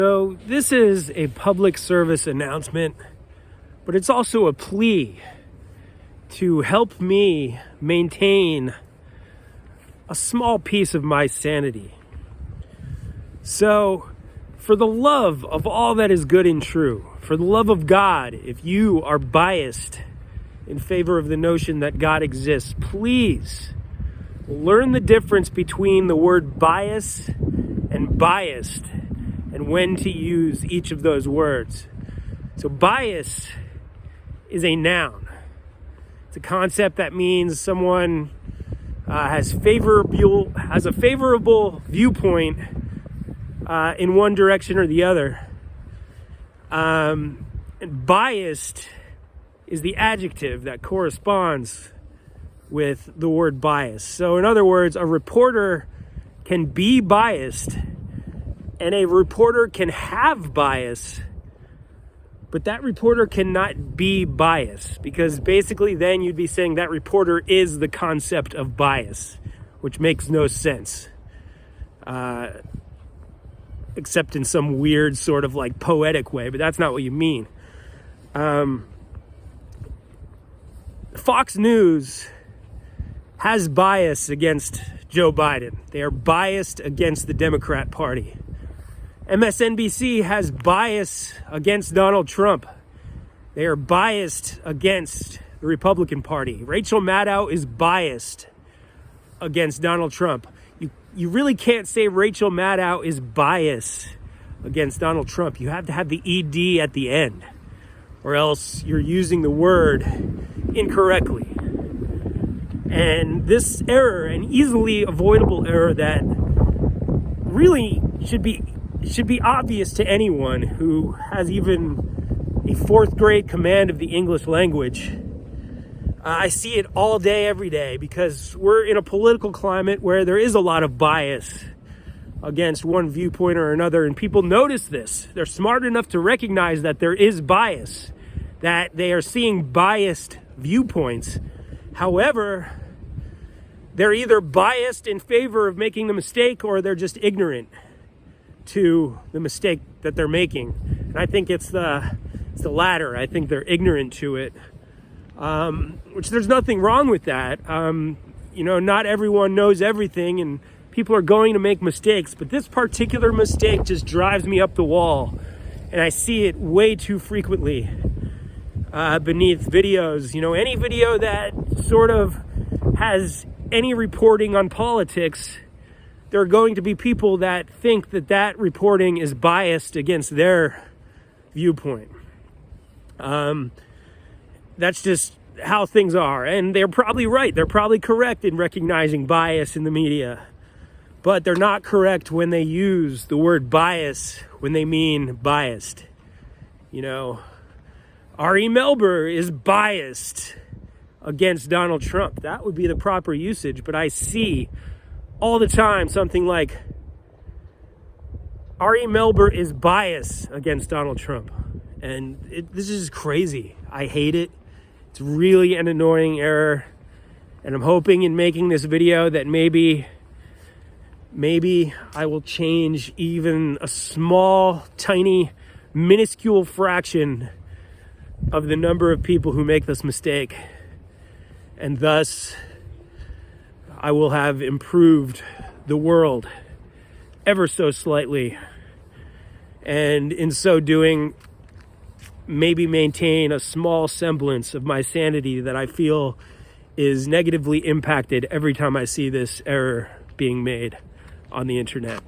So this is a public service announcement, but it's also a plea to help me maintain a small piece of my sanity. So, for the love of all that is good and true, for the love of God, if you are biased in favor of the notion that God exists, please learn the difference between the word bias and biased and when to use each of those words. So bias is a noun. It's a concept that means someone has a favorable viewpoint in one direction or the other. And biased is the adjective that corresponds with the word bias. So in other words, a reporter can be biased and a reporter can have bias, but that reporter cannot be biased, because basically then you'd be saying that reporter is the concept of bias, which makes no sense. Except in some weird sort of like poetic way, but that's not what you mean. Fox News has bias against Joe Biden. They are biased against the Democrat Party. MSNBC has bias against Donald Trump. They are biased against the Republican Party. Rachel Maddow is biased against Donald Trump. You really can't say Rachel Maddow is biased against Donald Trump. You have to have the ED at the end, or else you're using the word incorrectly. And this error, an easily avoidable error that really should be obvious to anyone who has even a fourth grade command of the English language. I see it all day, every day, because we're in a political climate where there is a lot of bias against one viewpoint or another, and people notice this. They're smart enough to recognize that there is bias, that they are seeing biased viewpoints. However, they're either biased in favor of making the mistake, or they're just ignorant to the mistake that they're making. And I think it's the latter. I think they're ignorant to it. Which there's nothing wrong with that. Not everyone knows everything, and people are going to make mistakes, but this particular mistake just drives me up the wall, and I see it way too frequently beneath videos. Any video that sort of has any reporting on politics, there are going to be people that think that reporting is biased against their viewpoint. That's just how things are. And they're probably right. They're probably correct in recognizing bias in the media. But they're not correct when they use the word bias when they mean biased. Ari Melber is biased against Donald Trump. That would be the proper usage. But I see all the time something like Ari Melber is biased against Donald Trump. And this is crazy. I hate it. It's really an annoying error. And I'm hoping in making this video that maybe I will change even a small, tiny, minuscule fraction of the number of people who make this mistake. And thus, I will have improved the world ever so slightly. And in so doing, maybe maintain a small semblance of my sanity that I feel is negatively impacted every time I see this error being made on the internet.